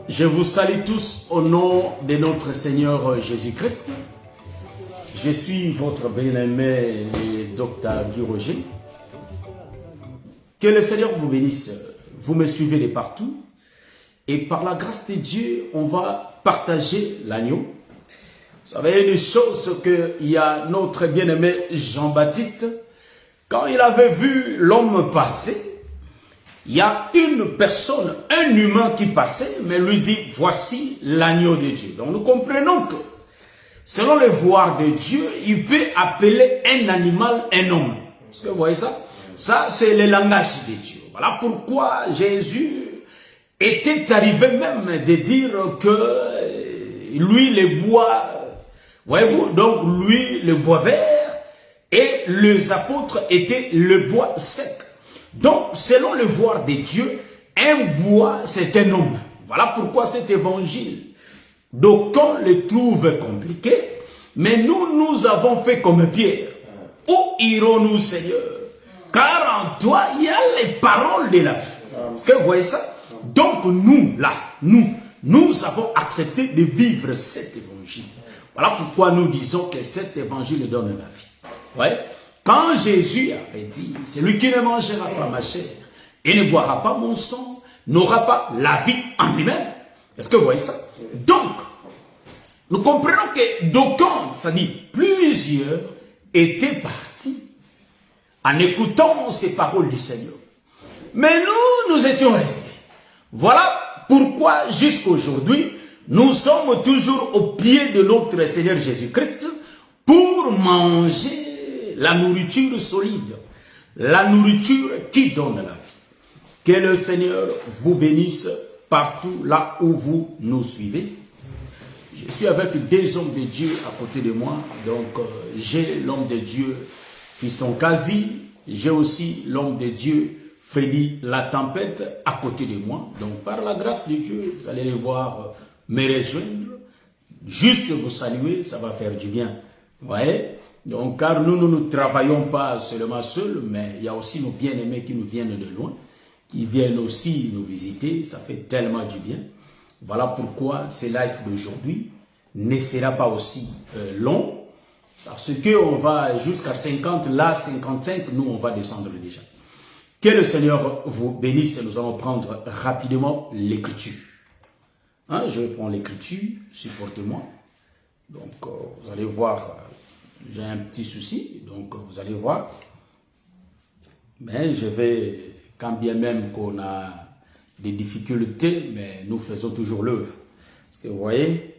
Je vous salue tous au nom de notre Seigneur Jésus-Christ. Je suis votre bien-aimé, Dr Guy Roger. Que le Seigneur vous bénisse. Vous me suivez de partout. Et par la grâce de Dieu, on va partager l'agneau. Vous savez, une chose qu'il y a notre bien-aimé Jean-Baptiste, quand il avait vu l'homme passer, il y a une personne, un humain qui passait, mais lui dit, voici l'agneau de Dieu. Donc nous comprenons que, selon le voir de Dieu, il peut appeler un animal un homme. Est-ce que vous voyez ça? Ça, c'est le langage de Dieu. Voilà pourquoi Jésus était arrivé même de dire que lui, le bois, voyez-vous, donc lui, le bois vert, et les apôtres étaient le bois sec. Donc, selon le voir de Dieu, un bois, c'est un homme. Voilà pourquoi cet évangile, d'aucuns le trouvent compliqué, mais nous avons fait comme Pierre. Où irons-nous, Seigneur? Car en toi, il y a les paroles de la vie. Est-ce que vous voyez ça? Donc, nous, là, nous avons accepté de vivre cet évangile. Voilà pourquoi nous disons que cet évangile donne la vie. Ouais. Quand Jésus avait dit, celui qui ne mangera pas ma chair et ne boira pas mon sang, n'aura pas la vie en lui-même. Est-ce que vous voyez ça? Donc, nous comprenons que d'aucuns, c'est-à-dire plusieurs, étaient partis en écoutant ces paroles du Seigneur. Mais nous étions restés. Voilà pourquoi jusqu'aujourd'hui, nous sommes toujours au pied de notre Seigneur Jésus-Christ pour manger la nourriture solide, la nourriture qui donne la vie. Que le Seigneur vous bénisse partout là où vous nous suivez. Je suis avec deux hommes de Dieu à côté de moi. Donc, j'ai l'homme de Dieu, Fiston Kazi. J'ai aussi l'homme de Dieu, Freddy La Tempête, à côté de moi. Donc, par la grâce de Dieu, vous allez les voir me rejoindre. Juste vous saluer, ça va faire du bien. Vous voyez? Donc, car nous ne travaillons pas seulement seuls, mais il y a aussi nos bien-aimés qui nous viennent de loin, qui viennent aussi nous visiter. Ça fait tellement du bien. Voilà pourquoi ce live d'aujourd'hui ne sera pas aussi long, parce qu'on va jusqu'à 50, là 55, nous on va descendre déjà. Que le Seigneur vous bénisse. Nous allons prendre rapidement l'écriture. Hein, je vais prendre l'écriture, supportez-moi. Donc, vous allez voir, j'ai un petit souci, donc vous allez voir. Mais je vais, quand bien même qu'on a des difficultés, mais nous faisons toujours l'œuvre. Parce que vous voyez,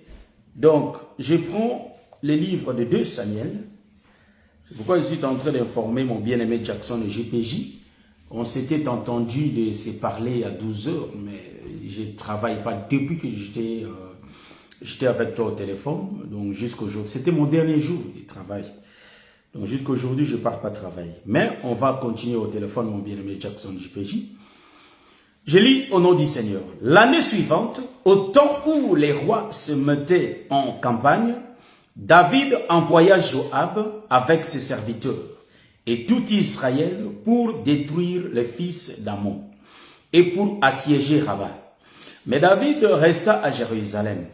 donc, je prends le livre de 2 Samuel. C'est pourquoi je suis en train d'informer mon bien-aimé Jackson et GPJ. On s'était entendu de se parler à 12 h, mais je ne travaille pas depuis que j'étais avec toi au téléphone. Donc jusqu'aujourd'hui, c'était mon dernier jour de travail. Donc jusqu'aujourd'hui, je ne pars pas travailler. Mais on va continuer au téléphone, mon bien-aimé Jackson JPJ. Je lis au nom du Seigneur. L'année suivante, au temps où les rois se mettaient en campagne, David envoya Joab avec ses serviteurs et tout Israël pour détruire les fils d'Ammon et pour assiéger Rabat. Mais David resta à Jérusalem.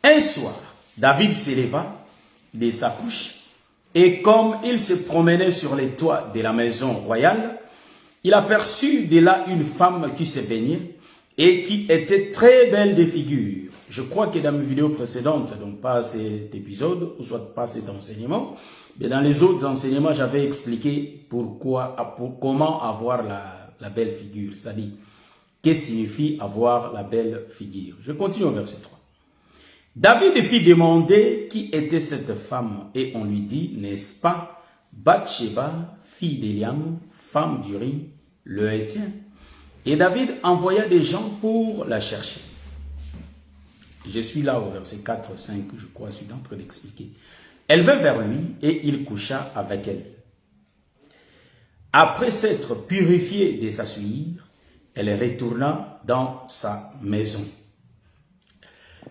Un soir, David s'éleva de sa couche et comme il se promenait sur les toits de la maison royale, il aperçut de là une femme qui se baignait et qui était très belle de figure. Je crois que dans mes vidéos précédentes, donc pas cet épisode, ou soit pas cet enseignement, mais dans les autres enseignements, j'avais expliqué comment avoir la belle figure, c'est-à-dire, qu'est-ce que signifie avoir la belle figure. Je continue au verset 3. David fit demander qui était cette femme, et on lui dit, n'est-ce pas, Bathsheba, fille d'Eliam, femme d'Uri, le Héthien. Et David envoya des gens pour la chercher. Je suis là au verset 4, 5, je crois, je suis en train d'expliquer. Elle vint vers lui et il coucha avec elle. Après s'être purifiée de sa souillure, elle retourna dans sa maison.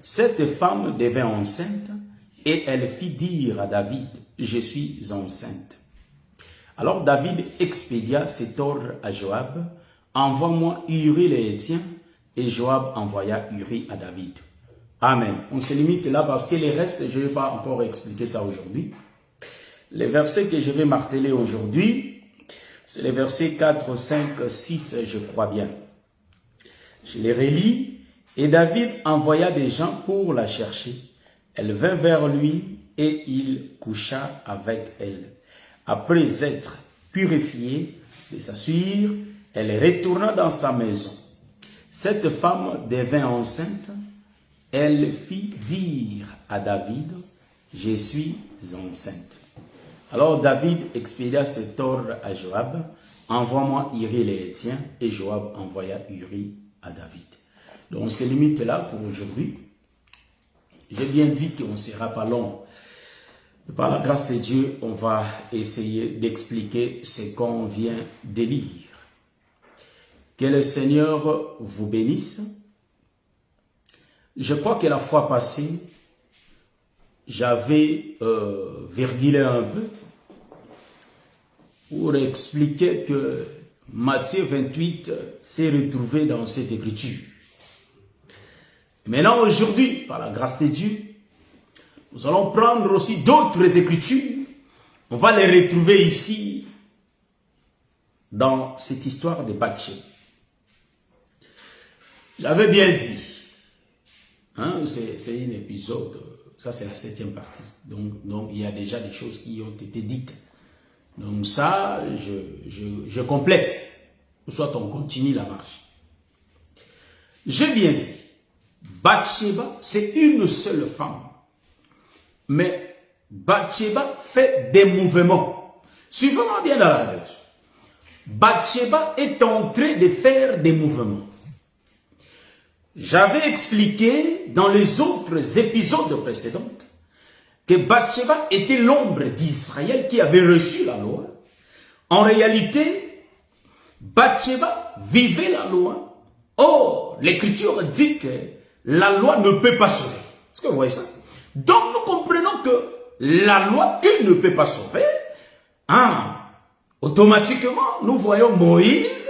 Cette femme devint enceinte et elle fit dire à David, je suis enceinte. Alors David expédia cet ordre à Joab, envoie-moi Uri le Héthien et Joab envoya Uri à David. Amen. On se limite là parce que les restes, je ne vais pas encore expliquer ça aujourd'hui. Les versets que je vais marteler aujourd'hui, c'est les versets 4, 5, 6, je crois bien. Je les relis. Et David envoya des gens pour la chercher. Elle vint vers lui et il coucha avec elle. Après être purifiée de sa sueur, elle retourna dans sa maison. Cette femme devint enceinte. Elle fit dire à David, « Je suis enceinte. » Alors David expédia cet ordre à Joab, « Envoie-moi Uri les Hétiens. » Et Joab envoya Uri à David. Donc on se limite là pour aujourd'hui. J'ai bien dit qu'on ne sera pas long. Par la grâce de Dieu, on va essayer d'expliquer ce qu'on vient de lire. Que le Seigneur vous bénisse. Je crois que la fois passée, j'avais virgulé un peu pour expliquer que Matthieu 28 s'est retrouvé dans cette écriture. Maintenant, aujourd'hui, par la grâce de Dieu, nous allons prendre aussi d'autres écritures. On va les retrouver ici, dans cette histoire de Bathsheba. J'avais bien dit, hein, c'est un épisode, ça c'est la 7e partie. Donc, il y a déjà des choses qui ont été dites. Donc ça, je complète, soit on continue la marche. J'ai bien dit, Bathsheba, c'est une seule femme. Mais Bathsheba fait des mouvements. Suivez-moi bien dans la lettre. Bathsheba est en train de faire des mouvements. J'avais expliqué dans les autres épisodes précédents que Bathsheba était l'ombre d'Israël qui avait reçu la loi. En réalité, Bathsheba vivait la loi. Or, l'Écriture dit que la loi ne peut pas sauver. Est-ce que vous voyez ça? Donc, nous comprenons que la loi qui ne peut pas sauver, automatiquement, nous voyons Moïse,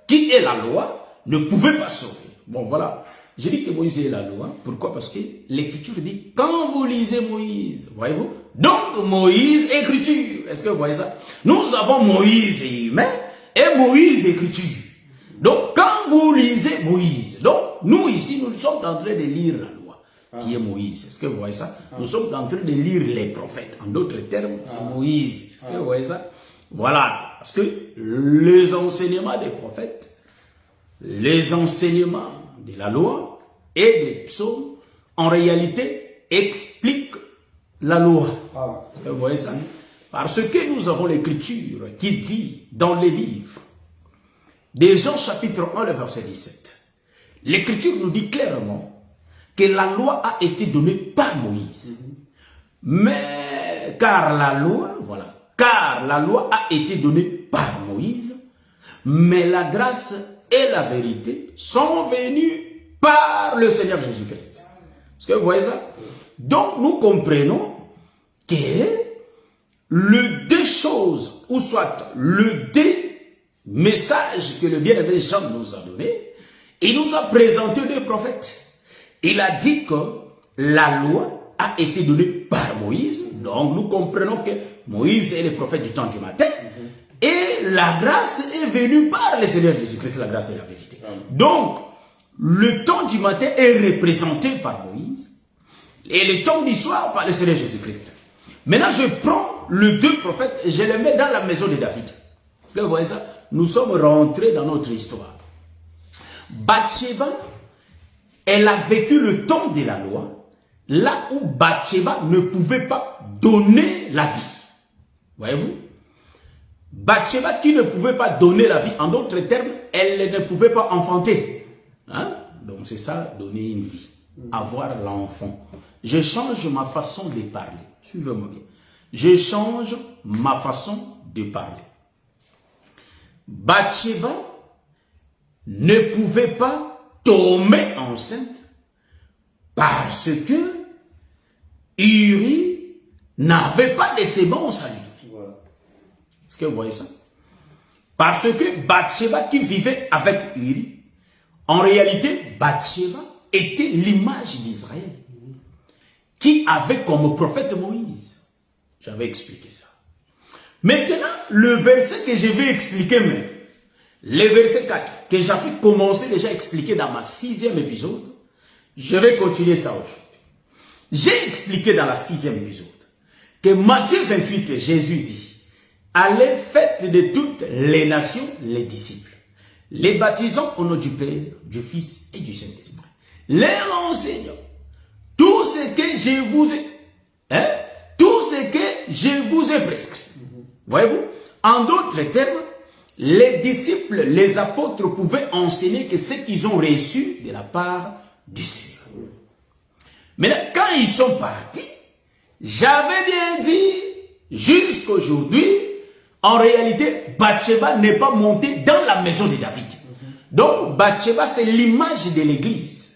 qui est la loi, ne pouvait pas sauver. Bon, voilà. J'ai dit que Moïse est la loi. Pourquoi? Parce que l'Écriture dit, quand vous lisez Moïse, voyez-vous? Donc, Moïse, Écriture. Est-ce que vous voyez ça? Nous avons Moïse humain et Moïse, Écriture. Donc, quand vous lisez Moïse, donc, nous ici, nous sommes en train de lire la loi, qui est Moïse. Est-ce que vous voyez ça? Nous sommes en train de lire les prophètes. En d'autres termes, c'est Moïse. Est-ce que vous voyez ça? Voilà. Parce que les enseignements des prophètes, les enseignements de la loi et des psaumes, en réalité, expliquent la loi. Est-ce que vous voyez ça? Parce que nous avons l'Écriture qui dit dans les livres, de Jean chapitre 1, le verset 17. L'Écriture nous dit clairement que la loi a été donnée par Moïse. Mais, car la loi a été donnée par Moïse, mais la grâce et la vérité sont venues par le Seigneur Jésus-Christ. Est-ce que vous voyez ça? Donc, nous comprenons que le deux choses, ou soit le deux messages que le bien-aimé Jean nous a donné, il nous a présenté deux prophètes. Il a dit que la loi a été donnée par Moïse. Donc, nous comprenons que Moïse est le prophète du temps du matin. Et la grâce est venue par le Seigneur Jésus-Christ, la grâce et la vérité. Donc, le temps du matin est représenté par Moïse. Et le temps du soir par le Seigneur Jésus-Christ. Maintenant, je prends les deux prophètes et je les mets dans la maison de David. Est-ce que vous voyez ça? Nous sommes rentrés dans notre histoire. Bathsheba, elle a vécu le temps de la loi, là où Bathsheba ne pouvait pas donner la vie. Voyez-vous? Bathsheba qui ne pouvait pas donner la vie, en d'autres termes, elle ne pouvait pas enfanter. Hein? Donc c'est ça, donner une vie, avoir l'enfant. Je change ma façon de parler. Suivez-moi bien. Je change ma façon de parler. Bathsheba ne pouvait pas tomber enceinte parce que Uri n'avait pas de sémence à lui. Voilà. Est-ce que vous voyez ça? Parce que Bathsheba qui vivait avec Uri, En réalité, Bathsheba était l'image d'Israël qui avait comme prophète Moïse. J'avais expliqué ça. Maintenant, le verset que je vais expliquer maintenant, le verset 4, que j'avais commencé déjà à expliquer dans ma 6e épisode, je vais continuer ça aujourd'hui. J'ai expliqué dans la 6e épisode que Matthieu 28, Jésus dit, allez, faites de toutes les nations les disciples, les baptisant au nom du Père, du Fils et du Saint-Esprit, les enseignant tout ce que je vous ai, tout ce que je vous ai prescrit. Voyez-vous? En d'autres termes, les disciples, les apôtres pouvaient enseigner que ce qu'ils ont reçu de la part du Seigneur. Mais là, quand ils sont partis, j'avais bien dit, jusqu'aujourd'hui, en réalité, Bathsheba n'est pas montée dans la maison de David. Donc, Bathsheba, c'est l'image de l'église.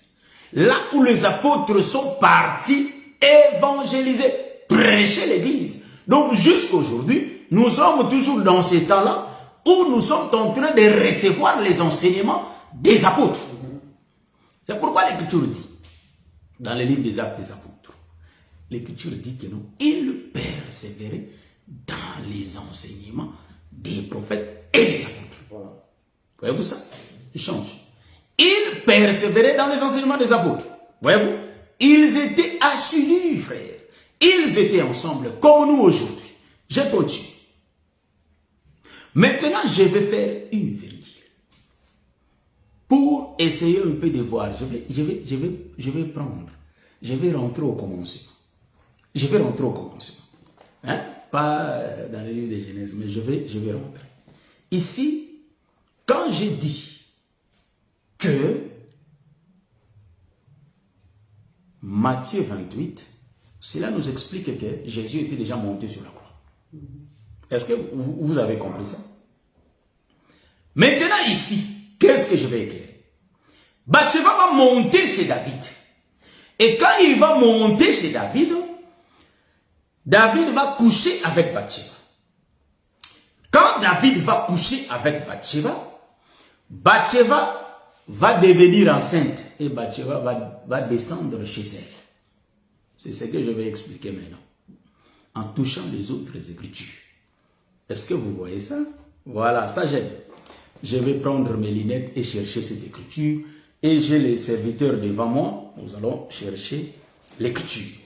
Là où les apôtres sont partis évangéliser, prêcher l'église. Donc, jusqu'aujourd'hui, nous sommes toujours dans ce temps-là où nous sommes en train de recevoir les enseignements des apôtres. C'est pourquoi l'Écriture dit, dans le livre des Actes des apôtres, l'Écriture dit que non, ils persévéraient dans les enseignements des prophètes et des apôtres. Voilà. Voyez-vous ça? Il change. Ils persévéraient dans les enseignements des apôtres. Voyez-vous? Ils étaient assidus, frères. Ils étaient ensemble, comme nous aujourd'hui. Je continue. Maintenant, je vais faire une virgule. Pour essayer un peu de voir, je vais rentrer au commencement. Je vais rentrer au commencement. Hein? Pas dans le livre de Genèse, mais je vais rentrer. Ici, quand j'ai dit que Matthieu 28, cela nous explique que Jésus était déjà monté sur la croix. Est-ce que vous avez compris ça? Maintenant ici, qu'est-ce que je vais éclairer? Bathsheba va monter chez David. Et quand il va monter chez David, David va coucher avec Bathsheba. Quand David va coucher avec Bathsheba, Bathsheba va devenir enceinte et Bathsheba va descendre chez elle. C'est ce que je vais expliquer maintenant, en touchant les autres écritures. Est-ce que vous voyez ça? Voilà, ça j'aime. Je vais prendre mes lunettes et chercher cette écriture. Et j'ai les serviteurs devant moi. Nous allons chercher l'écriture.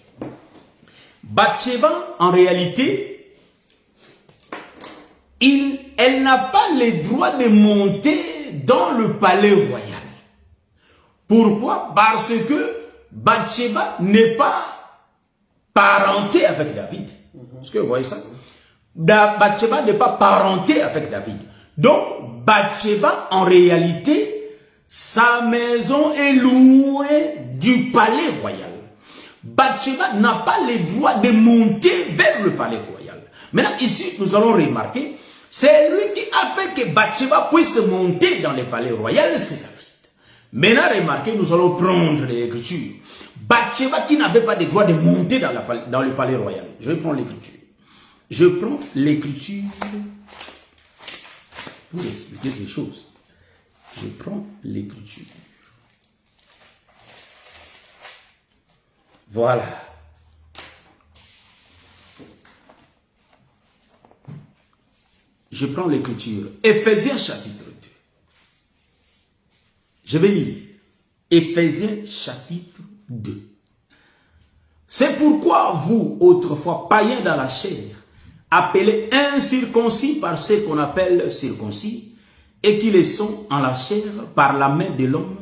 Bathsheba, en réalité, elle n'a pas le droit de monter dans le palais royal. Pourquoi? Parce que Bathsheba n'est pas parentée avec David. Est-ce que vous voyez ça? Bathsheba n'est pas parentée avec David. Donc, Bathsheba, en réalité, sa maison est loin du palais royal. Bathsheba n'a pas le droit de monter vers le palais royal. Maintenant, ici, nous allons remarquer, c'est lui qui a fait que Bathsheba puisse monter dans le palais royal, c'est David. Maintenant, remarquez, nous allons prendre l'écriture. Bathsheba qui n'avait pas le droit de monter dans le palais royal. Je vais prendre l'écriture. Je prends l'écriture pour expliquer ces choses. Je prends l'écriture. Voilà. Je prends l'écriture. Éphésiens chapitre 2. Je vais lire. Éphésiens chapitre 2. C'est pourquoi vous, autrefois païens dans la chair, appelés incirconcis par ceux qu'on appelle circoncis, et qui le sont en la chair par la main de l'homme,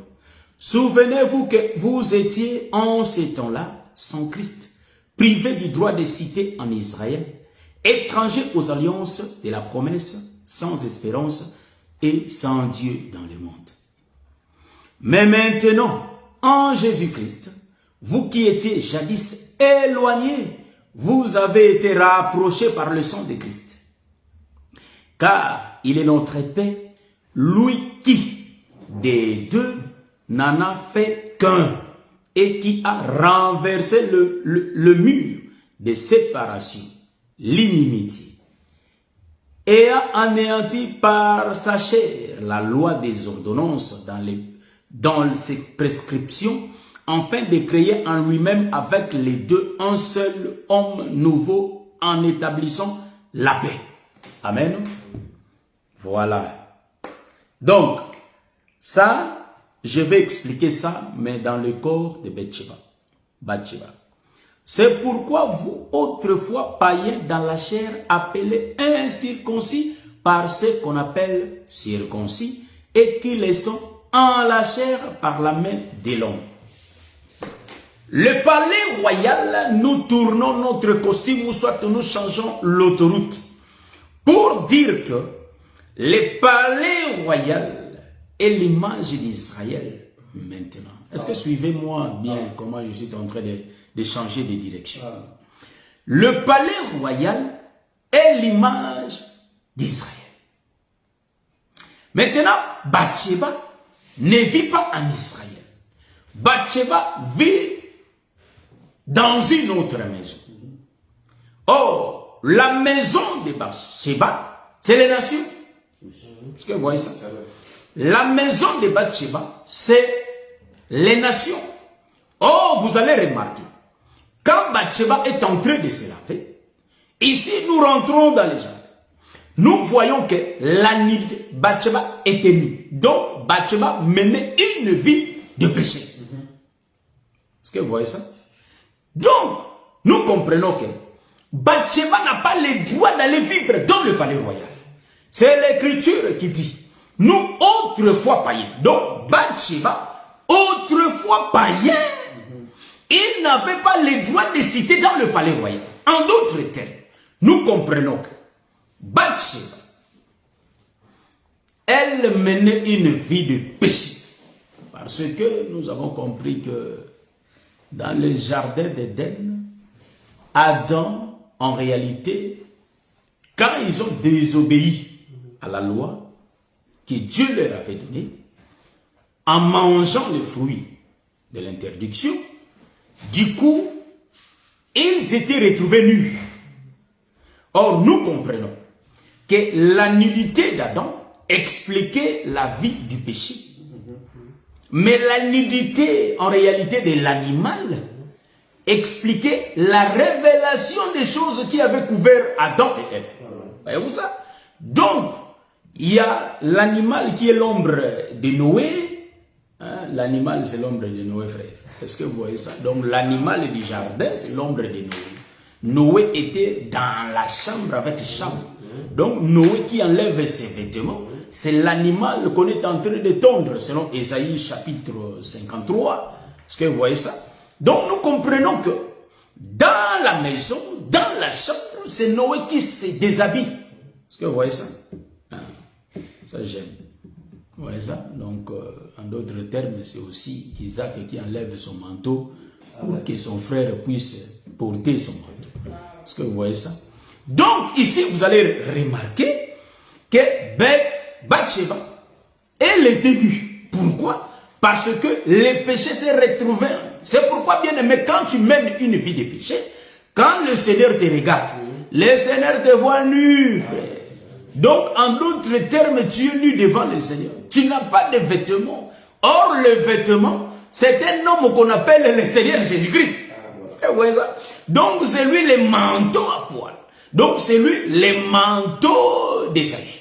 souvenez-vous que vous étiez en ces temps-là, sans Christ, privés du droit de cité en Israël, étrangers aux alliances de la promesse, sans espérance et sans Dieu dans le monde. Mais maintenant, en Jésus-Christ, vous qui étiez jadis éloignés, vous avez été rapprochés par le sang de Christ. Car il est notre paix, lui qui, des deux, n'en a fait qu'un, et qui a renversé le mur de séparation, l'inimitié, et a anéanti par sa chair la loi des ordonnances dans ses prescriptions, afin de créer en lui-même avec les deux un seul homme nouveau en établissant la paix. Amen. Voilà. Donc, ça, je vais expliquer ça, mais dans le corps de Bathsheba. C'est pourquoi vous, autrefois païens dans la chair, appelés incirconcis par ceux qu'on appelle circoncis, et qui les sont en la chair par la main de l'homme. Le palais royal, nous tournons notre costume, ou soit nous changeons l'autoroute, pour dire que le palais royal est l'image d'Israël maintenant. Est-ce que suivez-moi bien comment je suis en train de changer de direction? Le palais royal est l'image d'Israël. Maintenant, Bathsheba ne vit pas en Israël. Bathsheba vit dans une autre maison. Or, la maison de Bathsheba, c'est les nations. Est-ce que vous voyez ça? La maison de Bathsheba, c'est les nations. Or, vous allez remarquer, quand Bathsheba est en train de se laver, ici nous rentrons dans les jardins. Nous voyons que la nuit de Bathsheba était nue. Donc, Bathsheba menait une vie de péché. Est-ce que vous voyez ça? Donc, nous comprenons que Bathsheba n'a pas le droit d'aller vivre dans le palais royal. C'est l'écriture qui dit, nous autrefois païens. Donc, Bathsheba, autrefois païen, il n'avait pas le droit de citer dans le palais royal. En d'autres termes, nous comprenons que Bathsheba, elle menait une vie de péché. Parce que nous avons compris que dans le jardin d'Éden, Adam, en réalité, quand ils ont désobéi à la loi que Dieu leur avait donnée, en mangeant les fruits de l'interdiction, du coup, ils étaient retrouvés nus. Or, nous comprenons que la nudité d'Adam expliquait la vie du péché. Mais la nudité, en réalité, de l'animal expliquait la révélation des choses qui avaient couvert Adam et Ève. Voyez-vous ça? Donc, il y a l'animal qui est l'ombre de Noé. Hein? L'animal, c'est l'ombre de Noé, frère. Est-ce que vous voyez ça? Donc, l'animal du jardin, c'est l'ombre de Noé. Noé était dans la chambre avec Cham. Donc, Noé qui enlève ses vêtements, c'est l'animal qu'on est en train de tondre, selon Ésaïe chapitre 53. Est-ce que vous voyez ça? Donc, nous comprenons que dans la maison, dans la chambre, c'est Noé qui se déshabille. Est-ce que vous voyez ça? Ça, j'aime. Vous voyez ça? Donc, en d'autres termes, c'est aussi Isaac qui enlève son manteau pour que son frère puisse porter son manteau. Est-ce que vous voyez ça? Donc, ici, vous allez remarquer que Bathsheba, elle était nue. Pourquoi? Parce que le péché s'est retrouvé. C'est pourquoi, bien aimé, quand tu mènes une vie de péché, quand le Seigneur te regarde, le Seigneur te voit nu, frère. Donc, en d'autres termes, tu es nu devant le Seigneur. Tu n'as pas de vêtements. Or, le vêtement, c'est un homme qu'on appelle le Seigneur Jésus-Christ. Vous voyez ça? Donc, c'est lui le manteau à poil. Donc, c'est lui le manteau d'Ésaïe.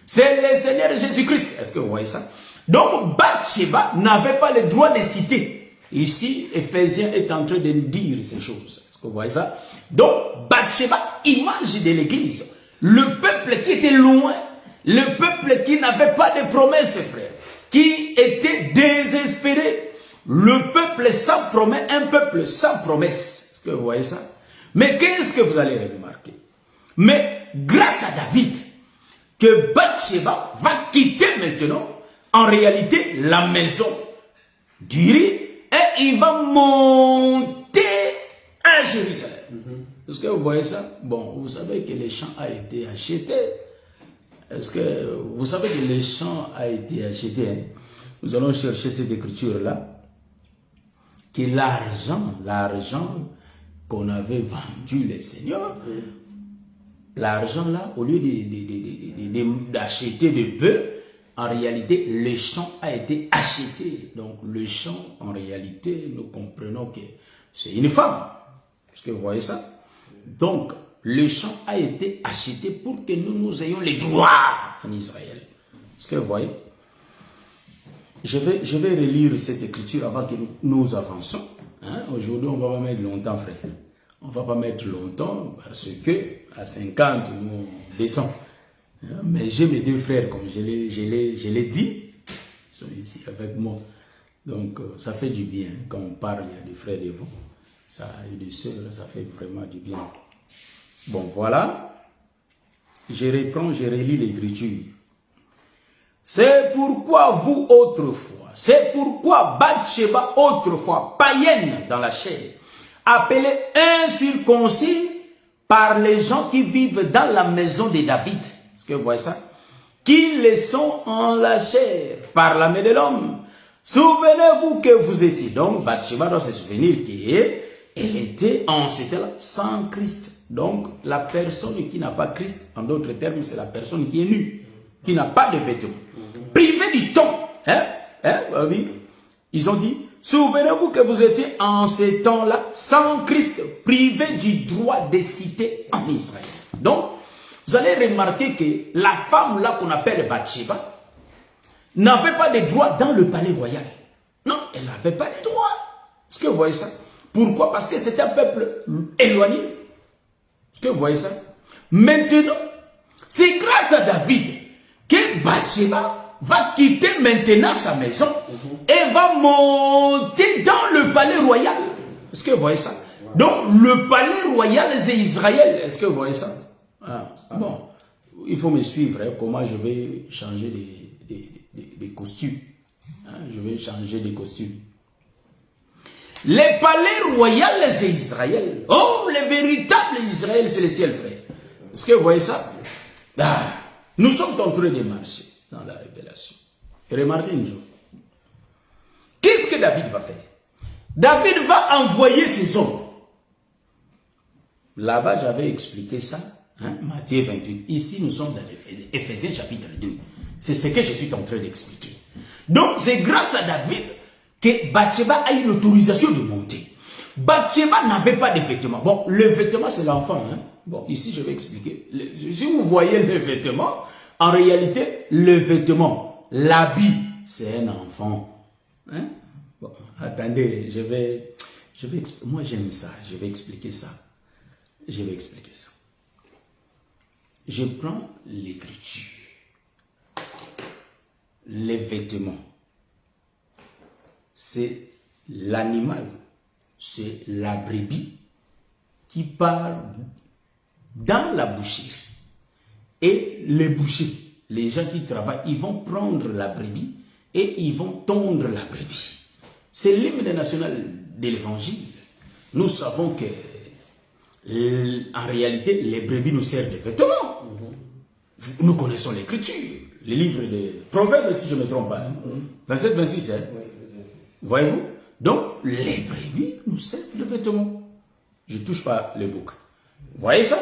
C'est le Seigneur Jésus-Christ. Est-ce que vous voyez ça? Donc, Bathsheba n'avait pas le droit de citer. Ici, Éphésiens est en train de dire ces choses. Est-ce que vous voyez ça? Donc, Bathsheba, image de l'église. Le peuple qui était loin, le peuple qui n'avait pas de promesses, frère, qui était désespéré, le peuple sans promesse, un peuple sans promesse. Est-ce que vous voyez ça? Mais qu'est-ce que vous allez remarquer? Mais grâce à David, que Bathsheba va quitter maintenant, en réalité, la maison du riz, et il va monter à Jérusalem. Est-ce que vous voyez ça? Bon, vous savez que le champ a été acheté. Est-ce que vous savez que le champ a été acheté? Hein? Nous allons chercher cette écriture-là. Que l'argent qu'on avait vendu les seigneurs, l'argent là, au lieu d'acheter des bœufs, en réalité, le champ a été acheté. Donc, le champ, en réalité, nous comprenons que c'est une femme. Est-ce que vous voyez ça? Donc, le champ a été acheté pour que nous ayons les droits en Israël. Est-ce que vous voyez? Je vais relire cette écriture avant que nous avançons. Hein? Aujourd'hui, on ne va pas mettre longtemps, frère. On ne va pas mettre longtemps parce que à 50, nous on descend. Mais j'ai mes deux frères, comme je l'ai dit, ils sont ici avec moi. Donc, ça fait du bien. Quand on parle, il y a des frères devant. Ça, et des sœurs, ça fait vraiment du bien. Bon, voilà. Je reprends, je relis l'écriture. C'est pourquoi vous autrefois, c'est pourquoi Bathsheba autrefois, païenne dans la chair, appelée incirconcis par les gens qui vivent dans la maison de David. Est-ce que vous voyez ça? Qui les sont en la chair par la main de l'homme. Souvenez-vous que vous étiez. Donc Bathsheba doit se souvenir qu'elle était en ce temps-là sans Christ. Donc la personne qui n'a pas Christ, en d'autres termes, c'est la personne qui est nue, qui n'a pas de vêtements. Privé du temps. Oui. Ils ont dit, souvenez-vous que vous étiez en ces temps-là sans Christ, privé du droit de citer en Israël. Donc, vous allez remarquer que la femme là qu'on appelle Bathsheba n'avait pas de droit dans le palais royal. Non, elle n'avait pas de droit. Est-ce que vous voyez ça? Pourquoi? Parce que c'était un peuple éloigné. Est-ce que vous voyez ça? Maintenant, c'est grâce à David que Bathsheba va quitter maintenant sa maison et va monter dans le palais royal. Est-ce que vous voyez ça? Donc, le palais royal, c'est Israël. Est-ce que vous voyez ça? Bon, il faut me suivre. Hein, comment je vais changer des costumes. Hein, je vais changer des costumes. Les palais royaux, c'est Israël. Oh, le véritable Israël, c'est le ciel, frère. Est-ce que vous voyez ça? Nous sommes en train de marcher dans la révélation. Remarquez une chose. Qu'est-ce que David va faire? David va envoyer ses hommes. Là-bas, j'avais expliqué ça. Hein, Matthieu 28. Ici, nous sommes dans Éphésiens chapitre 2. C'est ce que je suis en train d'expliquer. Donc, c'est grâce à David que Bathsheba a eu l'autorisation de monter. Bathsheba n'avait pas de vêtements. Bon, le vêtement, c'est l'enfant. Hein? Bon, ici, je vais expliquer. Si vous voyez le vêtement, en réalité, le vêtement, l'habit, c'est un enfant. Hein? Bon, attendez, je vais moi, j'aime ça. Je vais expliquer ça. Je vais expliquer ça. Je prends l'écriture. Les vêtements. C'est l'animal. C'est la brebis qui part dans la boucherie. Et les bouchers, les gens qui travaillent, ils vont prendre la brebis et ils vont tondre la brebis. C'est l'hymne national de l'évangile. Nous savons que, en réalité, les brebis nous servent de vêtements. Nous connaissons l'écriture, les livres de Proverbes, si je ne me trompe pas. 27, 26, hein? Voyez-vous? Donc, les brebis nous servent de vêtements. Je ne touche pas le bouc. Vous voyez ça?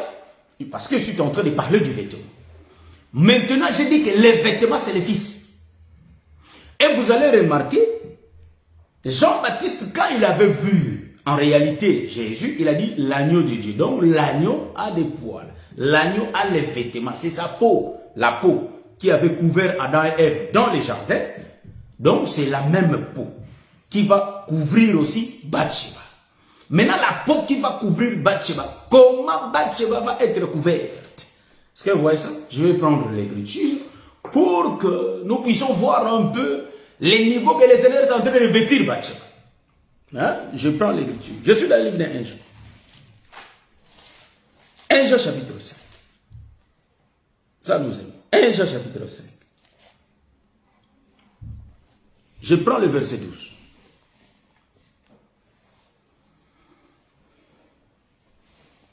Parce que je suis en train de parler du vêtement. Maintenant, j'ai dit que les vêtements, c'est les fils. Et vous allez remarquer, Jean-Baptiste, quand il avait vu, en réalité, Jésus, il a dit l'agneau de Dieu. Donc, l'agneau a des poils. L'agneau a les vêtements. C'est sa peau, la peau qui avait couvert Adam et Ève dans les jardins. Donc, c'est la même peau qui va couvrir aussi Bathsheba. Maintenant, la peau qui va couvrir Bathsheba, comment Bathsheba va être couverte? Est-ce que vous voyez ça? Je vais prendre l'écriture pour que nous puissions voir un peu les niveaux que le Seigneur est en train de vêtir Bathsheba. Hein? Je prends l'écriture. Je suis dans le livre d'Un Jean. 1 Jean chapitre 5. Ça nous aime. 1 Jean chapitre 5. Je prends le verset 12.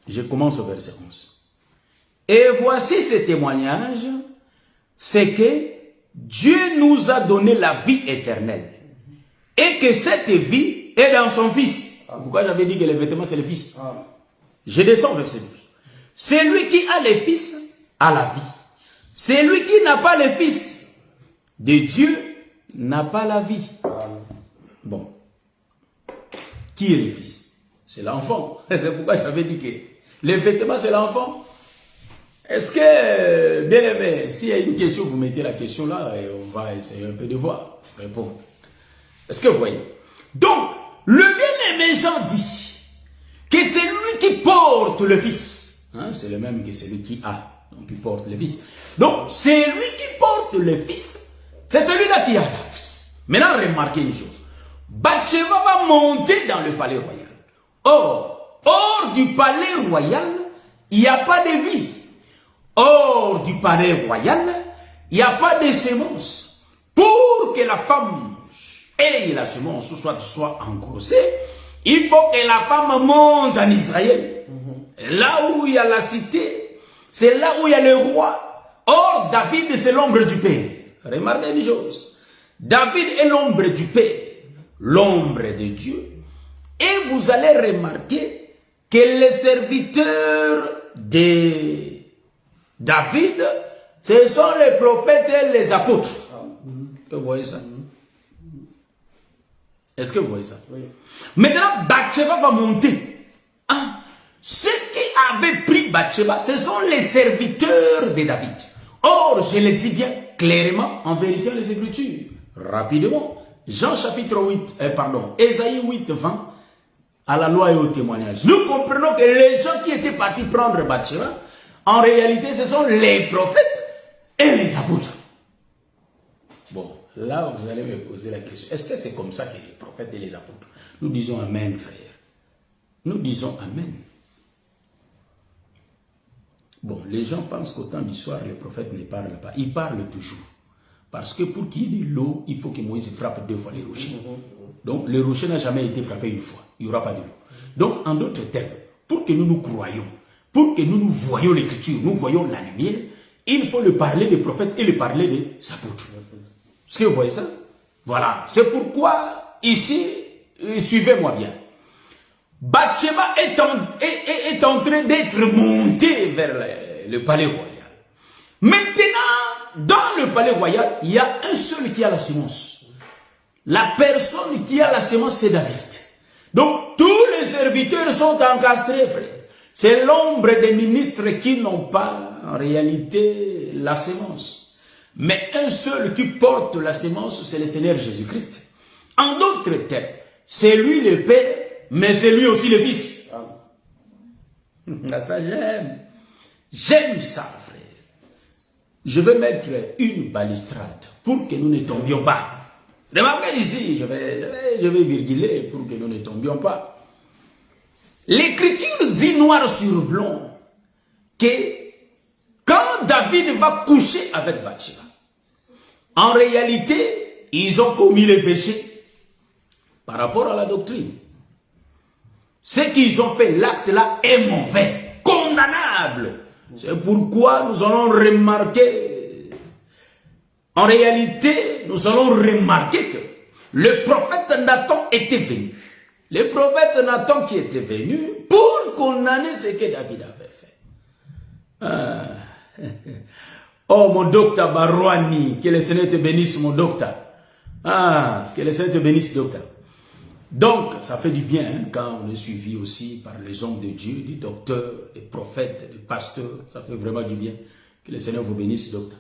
Je commence au verset 11. Et voici ce témoignage, c'est que Dieu nous a donné la vie éternelle. Et que cette vie est dans son Fils. Pourquoi j'avais dit que les vêtements c'est le Fils? Je descends au verset 12. Celui qui a les fils a la vie. Celui qui n'a pas les fils de Dieu n'a pas la vie. Bon. Qui est le fils? C'est l'enfant. C'est pourquoi j'avais dit que les vêtements, c'est l'enfant. Est-ce que, bien aimé, s'il y a une question, vous mettez la question là et on va essayer un peu de voir, répondre. Est-ce que vous voyez? Donc, le bien-aimé Jean dit que c'est lui qui porte le fils. Hein, c'est le même que celui qui a, donc qui porte le fils. Donc, c'est lui qui porte le fils. C'est celui-là qui a la vie. Maintenant, remarquez une chose. Bathsheba va monter dans le palais royal. Or, hors du palais royal, il n'y a pas de vie. Hors du palais royal, il n'y a pas de semence. Pour que la femme ait la semence, soit engrossée, il faut que la femme monte en Israël. Là où il y a la cité, c'est là où il y a le roi. Or, David, c'est l'ombre du Père. Remarquez une chose. David est l'ombre du Père, l'ombre de Dieu. Et vous allez remarquer que les serviteurs de David, ce sont les prophètes et les apôtres. Est-ce que vous voyez ça? Est-ce que vous voyez ça? Oui. Maintenant, Bathsheba va monter. Ah, ceux qui avaient pris Bathsheba, ce sont les serviteurs de David. Or, je le dis bien clairement en vérifiant les Écritures. Rapidement, Jean chapitre 8, Ésaïe 8, 20, à la loi et au témoignage. Nous comprenons que les gens qui étaient partis prendre Bathsheba, en réalité, ce sont les prophètes et les apôtres. Bon, là, vous allez me poser la question. Est-ce que c'est comme ça que les prophètes et les apôtres? Nous disons Amen, frère. Nous disons Amen. Bon, les gens pensent qu'au temps du soir, les prophètes ne parlent pas. Ils parlent toujours. Parce que pour qu'il y ait de l'eau, il faut que Moïse frappe 2 fois les rochers. Donc, le rocher n'a jamais été frappé une fois. Il n'y aura pas de l'eau. Donc, en d'autres termes, pour que nous nous croyions, pour que nous nous voyions l'écriture, nous voyons la lumière, il faut le parler des prophètes et le parler des apôtres. Est-ce que vous voyez ça? Voilà. C'est pourquoi, ici, suivez-moi bien. Bathsheba est en train d'être montée vers le palais royal. Maintenant, dans le palais royal, il y a un seul qui a la semence. La personne qui a la semence, c'est David. Donc, tous les serviteurs sont encastrés, frère. C'est l'ombre des ministres qui n'ont pas, en réalité, la semence. Mais un seul qui porte la semence, c'est le Seigneur Jésus-Christ. En d'autres termes, c'est lui le Père, mais c'est lui aussi le Fils. Ça, j'aime. J'aime ça, frère. Je vais mettre une balustrade pour que nous ne tombions pas. Remarquez ici, je vais virguler pour que nous ne tombions pas. L'écriture dit noir sur blanc que quand David va coucher avec Bathsheba, en réalité, ils ont commis le péché par rapport à la doctrine. Ce qu'ils ont fait, l'acte là est mauvais, condamnable. C'est pourquoi nous allons remarquer, en réalité, nous allons remarquer que le prophète Nathan était venu. Le prophète Nathan qui était venu pour condamner ce que David avait fait. Ah. Oh mon docteur Barouani, que le Seigneur te bénisse mon docteur. Ah, que le Seigneur te bénisse docteur. Donc, ça fait du bien hein, quand on est suivi aussi par les hommes de Dieu, des docteurs, des prophètes, des pasteurs. Ça fait vraiment du bien. Que le Seigneur vous bénisse, docteur.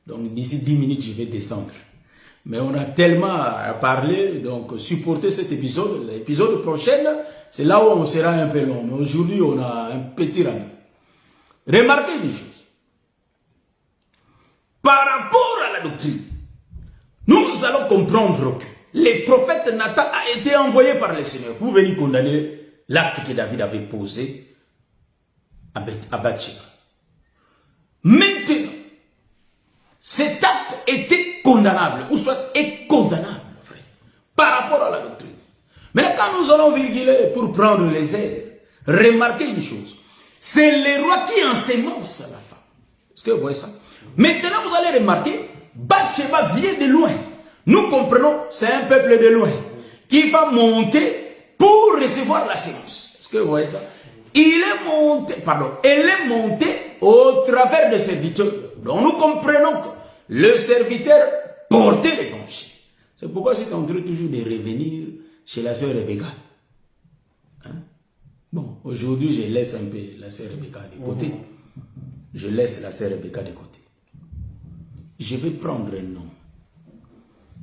Donc, d'ici 10 minutes, je vais descendre. Mais on a tellement à parler, donc supporter cet épisode. L'épisode prochain, c'est là où on sera un peu long. Mais aujourd'hui, on a un petit rendez-vous. Remarquez une chose. Par rapport à la doctrine, nous allons comprendre que le prophète Nathan a été envoyé par le Seigneur pour venir condamner l'acte que David avait posé à Bathsheba. Maintenant, cet acte était condamnable, ou soit est condamnable, frère, par rapport à la doctrine. Maintenant, quand nous allons virguler pour prendre les airs, remarquez une chose. C'est le roi qui ensémence la femme. Est-ce que vous voyez ça? Maintenant, vous allez remarquer, Bathsheba vient de loin. Nous comprenons, c'est un peuple de loin qui va monter pour recevoir la séance. Est-ce que vous voyez ça? Elle est montée au travers des serviteurs. Donc nous comprenons que le serviteur porter l'évangile. C'est pourquoi je suis en train toujours de revenir chez la sœur Rebecca. Hein? Bon, aujourd'hui, je laisse un peu la sœur Rebecca de côté. Je laisse la sœur Rebecca de côté. Je vais prendre un homme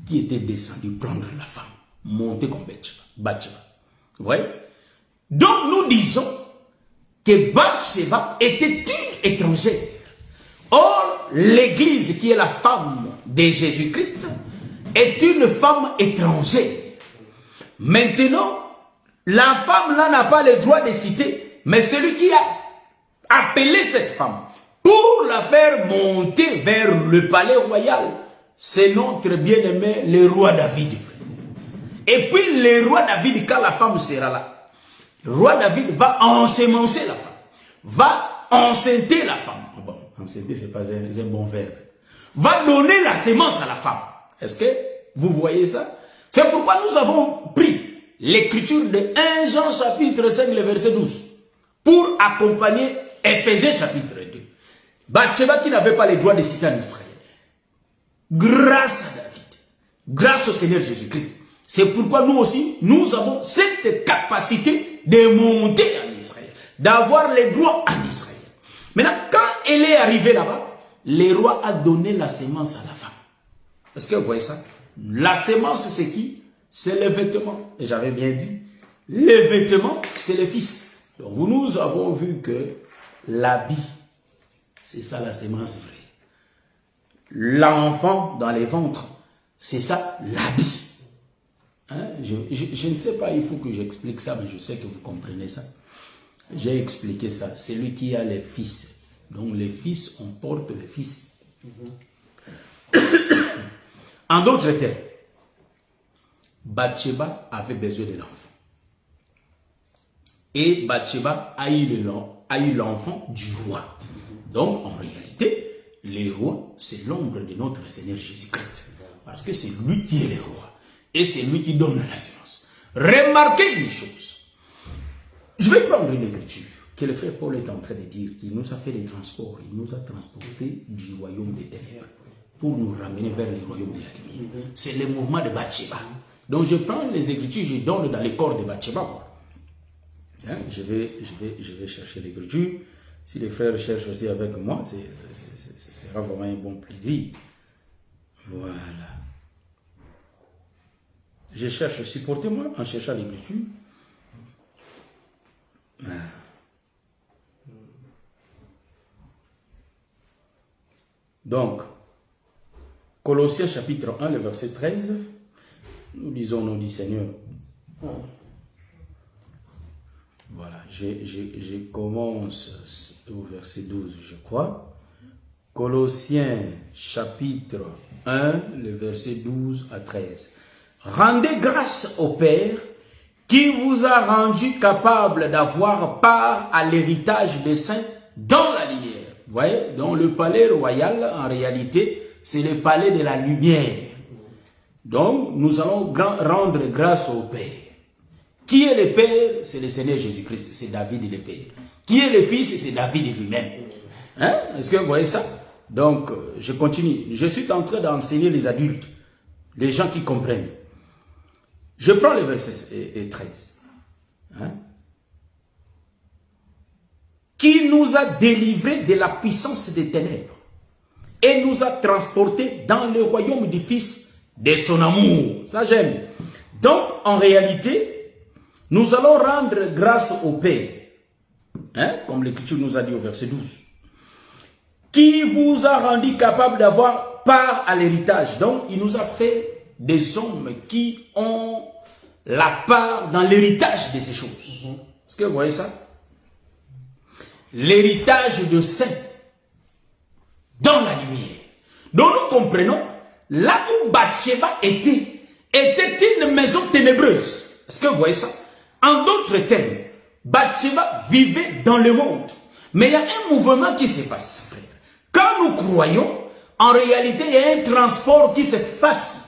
qui était descendu prendre la femme, monter comme Bathsheba. Vous voyez? Donc nous disons que Bathsheba était une étrangère. Or, l'église qui est la femme de Jésus-Christ est une femme étrangère. Maintenant, la femme là n'a pas le droit de citer, mais celui qui a appelé cette femme pour la faire monter vers le palais royal, c'est notre bien-aimé, le roi David. Et puis le roi David, quand la femme sera là, le roi David va ensemencer la femme, va enceinter la femme. Bon, enceinter, ce n'est pas un bon verbe. Va donner la sémence à la femme. Est-ce que vous voyez ça? C'est pourquoi nous avons pris l'écriture de 1 Jean chapitre 5, le verset 12, pour accompagner Éphésiens chapitre 2. Bathsheba qui n'avait pas le droit de citer en Israël. Grâce à David, grâce au Seigneur Jésus-Christ. C'est pourquoi nous aussi, nous avons cette capacité de monter en Israël, d'avoir les droits en Israël. Maintenant, quand elle est arrivée là-bas, le roi a donné la sémence à la femme. Est-ce que vous voyez ça? La sémence, c'est qui? C'est les vêtements. Et j'avais bien dit, les vêtements, c'est les fils. Donc, nous avons vu que l'habit, c'est ça la sémence vraie. L'enfant dans les ventres, c'est ça l'habit. Hein? Je ne sais pas, il faut que j'explique ça, mais je sais que vous comprenez ça. J'ai expliqué ça. C'est lui qui a les fils. Donc les fils, on porte les fils. En d'autres termes, Bathsheba avait besoin de l'enfant. Et Bathsheba a eu l'enfant du roi. Donc en réalité, le roi, c'est l'ombre de notre Seigneur Jésus-Christ. Parce que c'est lui qui est le roi. Et c'est lui qui donne la sémence. Remarquez une chose. Je vais prendre une écriture que le frère Paul est en train de dire, qu'il nous a fait les transports, il nous a transportés du royaume des ténèbres pour nous ramener vers le royaume de la lumière. C'est le mouvement de Bathsheba. Donc je prends les écritures, je donne dans les corps de Bathsheba. Hein? Je vais chercher l'écriture. Si les frères cherchent aussi avec moi, ce sera vraiment un bon plaisir. Voilà. Je cherche, supportez-moi en cherchant l'écriture. Donc, Colossiens chapitre 1, le verset 13, nous disons, nous dit Seigneur. Voilà, je commence au verset 12, je crois. Colossiens chapitre 1, le verset 12 à 13. Rendez grâce au Père qui vous a rendu capable d'avoir part à l'héritage des saints dans la lumière. Vous voyez, dans le palais royal, en réalité, c'est le palais de la lumière. Donc, nous allons rendre grâce au Père. Qui est le Père? C'est le Seigneur Jésus-Christ, c'est David le Père. Qui est le Fils? C'est David lui-même. Hein? Est-ce que vous voyez ça? Donc, je continue. Je suis en train d'enseigner les adultes, les gens qui comprennent. Je prends le verset 13. Hein? Qui nous a délivrés de la puissance des ténèbres et nous a transportés dans le royaume du Fils de son amour. Ça j'aime. Donc, en réalité, nous allons rendre grâce au Père. Hein? Comme l'Écriture nous a dit au verset 12. Qui vous a rendu capable d'avoir part à l'héritage. Donc, il nous a fait des hommes qui ont la part dans l'héritage de ces choses. Est-ce que vous voyez ça? L'héritage de saints dans la lumière. Donc nous comprenons, là où Bathsheba était une maison ténébreuse. Est-ce que vous voyez ça? En d'autres termes, Bathsheba vivait dans le monde. Mais il y a un mouvement qui se passe, frère. Quand nous croyons, en réalité, il y a un transport qui se fasse.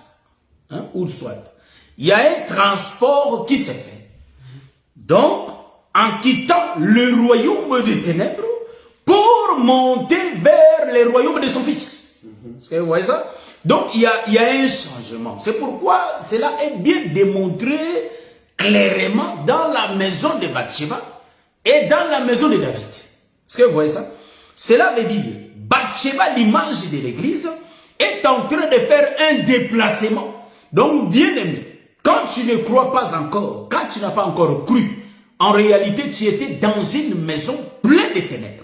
Hein, ou soit. Il y a un transport qui se fait. Donc, en quittant le royaume des ténèbres pour monter vers le royaume de son fils. Est-ce que vous voyez ça? Donc, il y a un changement. C'est pourquoi cela est bien démontré clairement dans la maison de Bathsheba et dans la maison de David. Est-ce que vous voyez ça? Cela veut dire, Bathsheba, l'image de l'église, est en train de faire un déplacement. Donc, bien aimé, quand tu ne crois pas encore, quand tu n'as pas encore cru, en réalité, tu étais dans une maison pleine de ténèbres.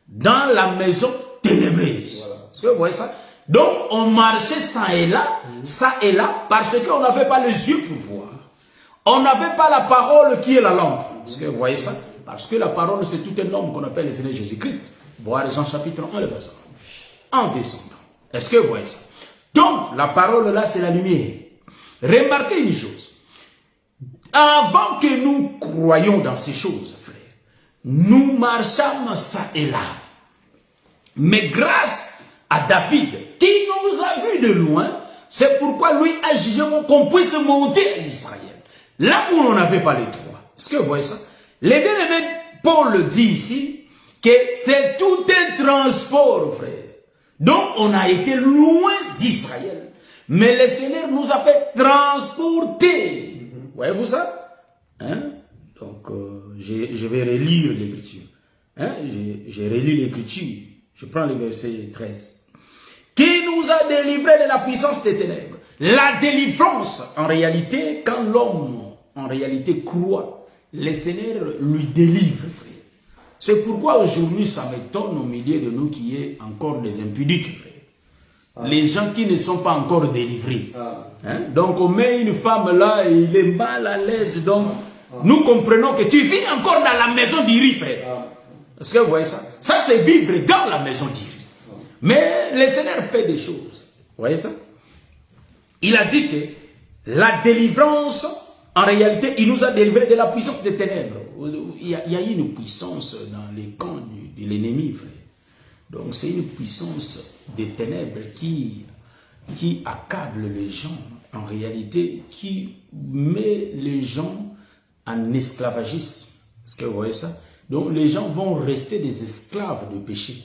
Dans la maison ténébreuse. Voilà. Est-ce que vous voyez ça? Donc, on marchait ça et là, parce qu'on n'avait pas les yeux pour voir. On n'avait pas la parole qui est la lampe. Est-ce que vous voyez ça? Parce que la parole, c'est tout un homme qu'on appelle le Seigneur Jésus-Christ. Voir Jean chapitre 1, le verset 1. En descendant. Est-ce que vous voyez ça? Donc, la parole là, c'est la lumière. Remarquez une chose. Avant que nous croyions dans ces choses, frère, nous marchâmes ça et là. Mais grâce à David, qui nous a vus de loin, c'est pourquoi lui a jugé qu'on puisse monter à Israël. Là où on n'avait pas les droits. Est-ce que vous voyez ça? Les bien-aimés, Paul le dit ici, que c'est tout un transport, frère. Donc on a été loin d'Israël. Mais le Seigneur nous a fait transporter. Voyez-vous ça? Hein? Donc, je vais relire l'Écriture. Hein? Je relis l'Écriture. Je prends le verset 13. Qui nous a délivrés de la puissance des ténèbres. La délivrance, en réalité, quand l'homme, en réalité, croit, le Seigneur lui délivre, frère. C'est pourquoi aujourd'hui, ça m'étonne au milieu de nous qu'il y ait encore des impudiques, frère. Les gens qui ne sont pas encore délivrés. Hein? Donc on met une femme là, et il est mal à l'aise. Donc nous comprenons que tu vis encore dans la maison d'Iri, frère. Est-ce que vous voyez ça? Ça c'est vivre dans la maison d'Iri. Mais le Seigneur fait des choses. Vous voyez ça? Il a dit que la délivrance, en réalité, il nous a délivrés de la puissance des ténèbres. Il y a une puissance dans les camps de l'ennemi, frère. Donc c'est une puissance des ténèbres qui accable les gens, en réalité, qui met les gens en esclavagisme. Est-ce que vous voyez ça? Donc les gens vont rester des esclaves du péché.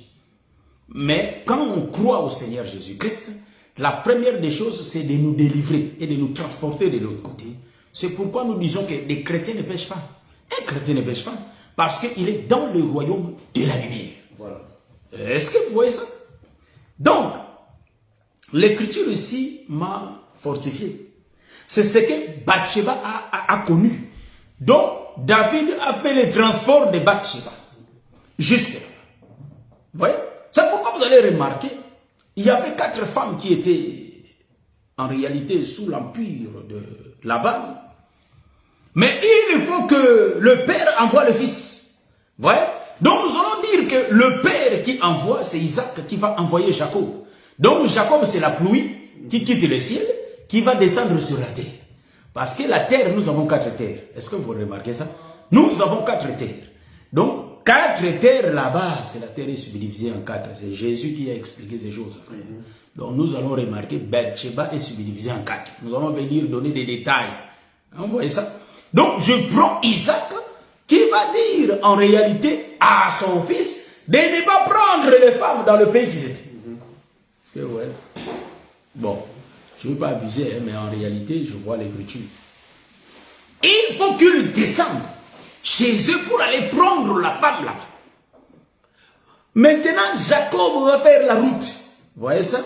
Mais quand on croit au Seigneur Jésus-Christ, la première des choses, c'est de nous délivrer et de nous transporter de l'autre côté. C'est pourquoi nous disons que les chrétiens ne pêchent pas. Un chrétien ne pêche pas parce qu'il est dans le royaume de la lumière. Voilà. Est-ce que vous voyez ça? Donc, l'écriture ici m'a fortifié. C'est ce que Bathsheba a connu. Donc, David a fait le transport de Bathsheba jusque-là. Vous voyez? C'est pourquoi vous allez remarquer, il y avait 4 femmes qui étaient en réalité sous l'empire de Laban. Mais il faut que le père envoie le fils. Vous voyez? Donc nous allons dire que le père qui envoie, c'est Isaac qui va envoyer Jacob. Donc Jacob, c'est la pluie qui quitte le ciel, qui va descendre sur la terre. Parce que la terre, nous avons 4 terres. Est-ce que vous remarquez ça? Nous avons 4 terres. Donc 4 terres là-bas, c'est la terre est subdivisée en 4. C'est Jésus qui a expliqué ces choses, frère. Donc nous allons remarquer, Bathsheba est subdivisée en 4. Nous allons venir donner des détails. Vous voyez ça? Donc je prends Isaac qui va dire en réalité à son fils de ne pas prendre les femmes dans le pays qu'ils étaient. Est-ce que vous voyez? Bon, je ne veux pas abuser, mais en réalité, je vois l'écriture. Il faut qu'ils descendent chez eux pour aller prendre la femme là-bas. Maintenant, Jacob va faire la route. Vous voyez ça?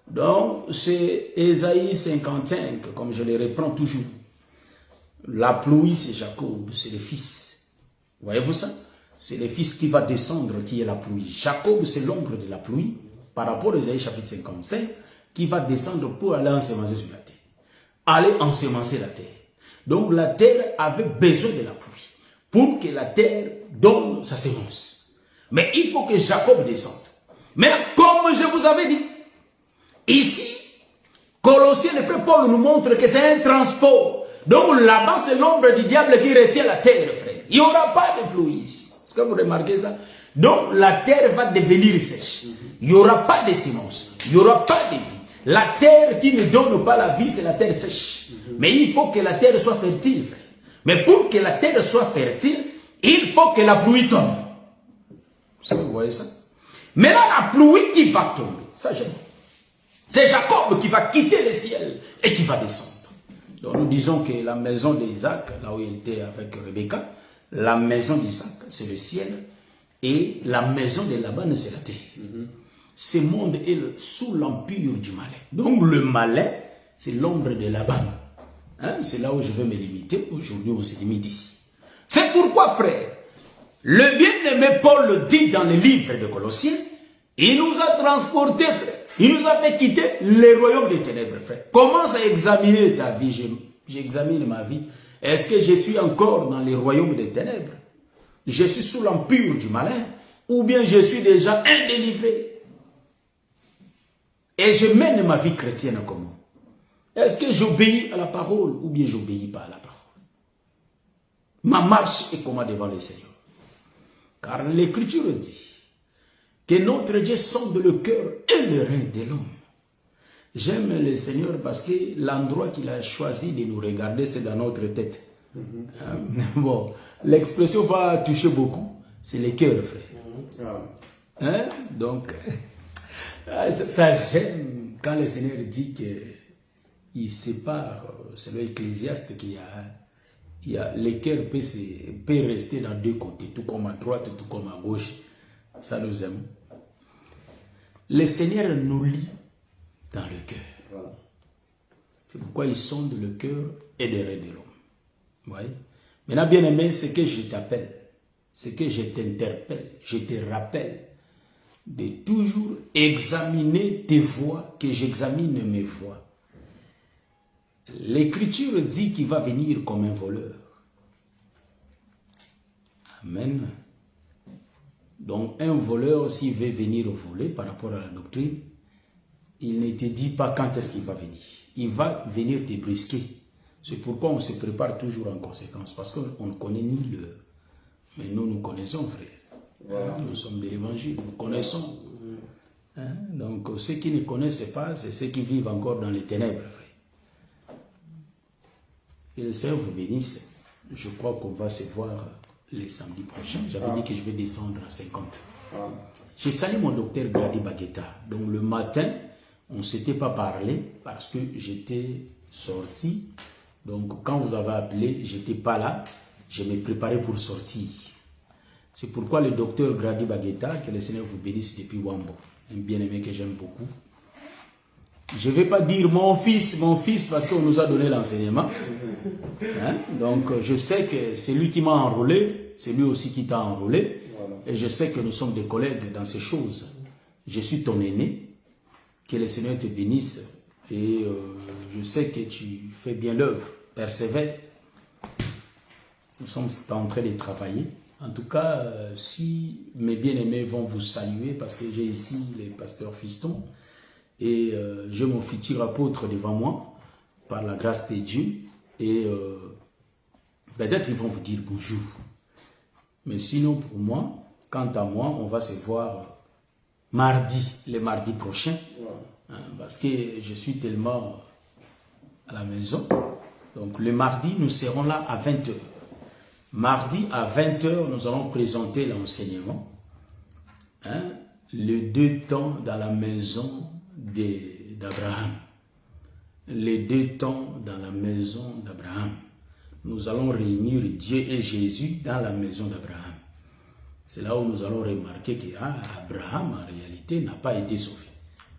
Donc, c'est Ésaïe 55, comme je le reprends toujours. La pluie, c'est Jacob, c'est le fils. Voyez-vous ça? C'est le fils qui va descendre, qui est la pluie. Jacob, c'est l'ombre de la pluie, par rapport à Ésaïe chapitre 55, qui va descendre pour aller ensemencer sur la terre. Aller ensemencer la terre. Donc la terre avait besoin de la pluie, pour que la terre donne sa sémence. Mais il faut que Jacob descende. Mais comme je vous avais dit, ici, Colossiens, le frère Paul nous montre que c'est un transport. Donc là-bas, c'est l'ombre du diable qui retient la terre, frère. Il n'y aura pas de pluie ici. Est-ce que vous remarquez ça? Donc la terre va devenir sèche. Il n'y aura pas de sémence. Il n'y aura pas de vie. La terre qui ne donne pas la vie, c'est la terre sèche. Mais il faut que la terre soit fertile, frère. Mais pour que la terre soit fertile, il faut que la pluie tombe. Est-ce que vous voyez ça? Maintenant, la pluie qui va tomber, ça j'aime. C'est Jacob qui va quitter le ciel et qui va descendre. Donc nous disons que la maison d'Isaac, là où il était avec Rebecca, la maison d'Isaac, c'est le ciel, et la maison de Laban, c'est la terre. Ce monde est sous l'empire du malin. Donc le malin, c'est l'ombre de Laban. Hein? C'est là où je vais me limiter. Aujourd'hui, on se limite ici. C'est pourquoi, frère, le bien-aimé Paul le dit dans le livre de Colossiens, il nous a transportés, frère. Il nous a fait quitter les royaumes des ténèbres, frère. Commence à examiner ta vie. J'examine ma vie. Est-ce que je suis encore dans les royaumes des ténèbres? Je suis sous l'empire du malin? Ou bien je suis déjà indélivré? Et je mène ma vie chrétienne comment? Est-ce que j'obéis à la parole ou bien j'obéis pas à la parole? Ma marche est comment devant le Seigneur? Car l'Écriture dit que notre Dieu sonde le cœur et le rein de l'homme. J'aime le Seigneur parce que l'endroit qu'il a choisi de nous regarder, c'est dans notre tête. Bon, l'expression va toucher beaucoup. C'est le cœur, frère. Hein? Donc, ça j'aime quand le Seigneur dit qu'il sépare, c'est l'Ecclésiaste qui le cœur peut rester dans deux côtés, tout comme à droite, tout comme à gauche. Ça nous aime. Le Seigneur nous lie dans le cœur. Voilà. C'est pourquoi il sonde le cœur et les reins de l'homme. Vous voyez? Maintenant, bien aimé, ce que je t'appelle, ce que je t'interpelle, je te rappelle de toujours examiner tes voies, que j'examine mes voies. L'Écriture dit qu'il va venir comme un voleur. Amen. Donc, un voleur, s'il veut venir voler par rapport à la doctrine, il ne te dit pas quand est-ce qu'il va venir. Il va venir te brusquer. C'est pourquoi on se prépare toujours en conséquence, parce qu'on ne connaît ni l'heure. Mais nous, nous connaissons, frère. Voilà. Nous sommes de l'Évangile, nous connaissons. Hein? Donc, ceux qui ne connaissent pas, c'est ceux qui vivent encore dans les ténèbres, frère. Et le Seigneur vous bénisse. Je crois qu'on va se voir les samedis prochains. J'avais dit que je vais descendre à 50. J'ai salué mon docteur Grady Baguetta. Donc le matin, on ne s'était pas parlé parce que j'étais sorti. Donc quand vous avez appelé, je n'étais pas là. Je me préparais pour sortir. C'est pourquoi le docteur Grady Baguetta, que le Seigneur vous bénisse depuis Wambo, un bien-aimé que j'aime beaucoup. Je ne vais pas dire mon fils, parce qu'on nous a donné l'enseignement. Hein? Donc, je sais que c'est lui qui m'a enrôlé, c'est lui aussi qui t'a enrôlé. Voilà. Et je sais que nous sommes des collègues dans ces choses. Je suis ton aîné. Que le Seigneur te bénisse. Et je sais que tu fais bien l'œuvre. Persévère. Nous sommes en train de travailler. En tout cas, si mes bien-aimés vont vous saluer, parce que j'ai ici les pasteurs Fiston, et j'ai mon futur apôtre devant moi, par la grâce de Dieu, et peut-être ils vont vous dire bonjour. Mais sinon, pour moi, quant à moi, on va se voir le mardi prochain, hein, parce que je suis tellement à la maison. Donc le mardi, nous serons là à 20h. Mardi à 20h, nous allons présenter l'enseignement. Hein, les 2 temps dans la maison d'Abraham. Les 2 temps dans la maison d'Abraham. Nous allons réunir Dieu et Jésus dans la maison d'Abraham. C'est là où nous allons remarquer qu'Abraham, en réalité, n'a pas été sauvé.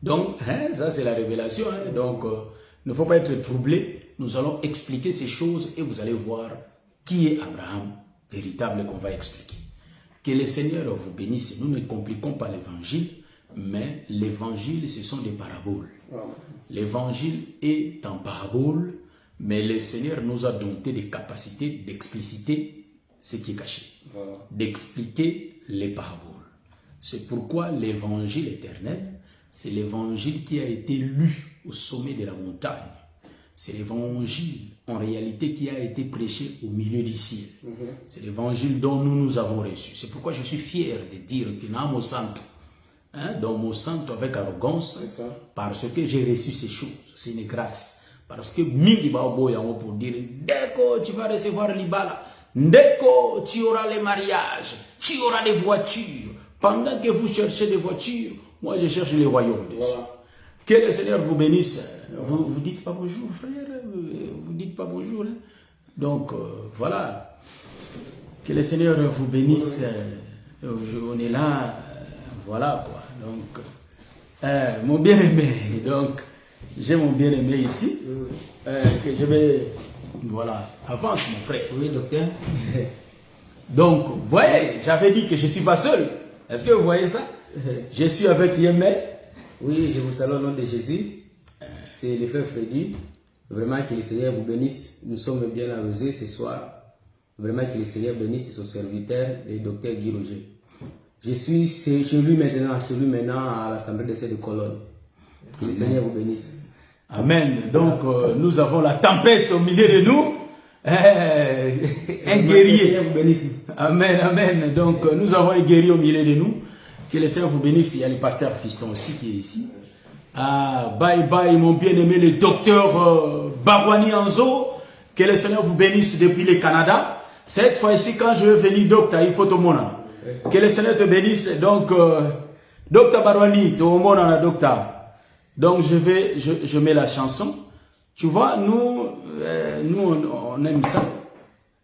Donc, hein, ça c'est la révélation. Hein, donc, il ne faut pas être troublé. Nous allons expliquer ces choses et vous allez voir qui est Abraham, véritable qu'on va expliquer. Que le Seigneur vous bénisse. Nous ne compliquons pas l'évangile, mais l'évangile, ce sont des paraboles. L'évangile est en parabole, mais le Seigneur nous a doté des capacités d'expliciter ce qui est caché, d'expliquer les paraboles. C'est pourquoi l'évangile éternel, c'est l'évangile qui a été lu au sommet de la montagne. C'est l'évangile, en réalité, qui a été prêché au milieu du ciel. C'est l'évangile dont nous avons reçu. C'est pourquoi je suis fier de dire que Namo Santo, hein, dans mon santo avec arrogance, parce que j'ai reçu ces choses. C'est une grâce. Parce que Mingi Baobo Yango pour dire, Ndeko, tu vas recevoir l'Ibala. Ndeko, tu auras les mariages. Tu auras des voitures. Pendant que vous cherchez des voitures, moi je cherche les royaumes. Voilà. Que le Seigneur vous bénisse. Vous dites pas bonjour, frère. Vous dites pas bonjour. Hein? Donc, voilà. Que le Seigneur vous bénisse. On est là. Voilà quoi. Donc, mon bien-aimé. Donc, j'ai mon bien-aimé ici. Que je vais... Voilà. Avance, mon frère. Oui, docteur. Donc, vous voyez, j'avais dit que je ne suis pas seul. Est-ce que vous voyez ça? Je suis avec Yémen. Oui, je vous salue au nom de Jésus. C'est le frère Freddy. Vraiment que le Seigneur vous bénisse. Nous sommes bien arrosés ce soir. Vraiment que le Seigneur bénisse son serviteur, le docteur Guy Roger. Je suis chez lui maintenant à l'Assemblée de de Cologne. Que le Seigneur vous bénisse. Amen. Donc, nous avons la tempête au milieu de nous. Un guerrier. Amen, amen. Donc, nous avons un guerrier au milieu de nous. Que le Seigneur vous bénisse. Il y a le pasteur Fiston aussi qui est ici. Ah, bye bye, mon bien-aimé, le docteur Barwani Anzo. Que le Seigneur vous bénisse depuis le Canada. Cette fois-ci, quand je vais venir, docteur, il faut tout le monde. Que le Seigneur te bénisse. Donc, docteur Barwani, tout le monde, docteur. Donc, je mets la chanson. Tu vois, nous, on aime ça.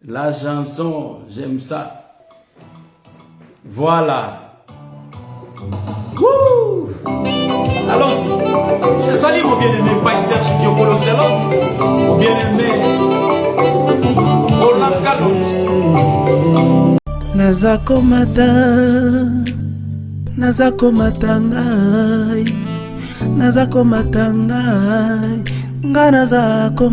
La chanson, j'aime ça. Voilà. Wouh! Allons-y. Je salue mon bien-aimé Pai Serge Fiokolo Zelot. Mon bien-aimé Roland Kalonji. Nazako matangai. Nazako matangai. Nga nazako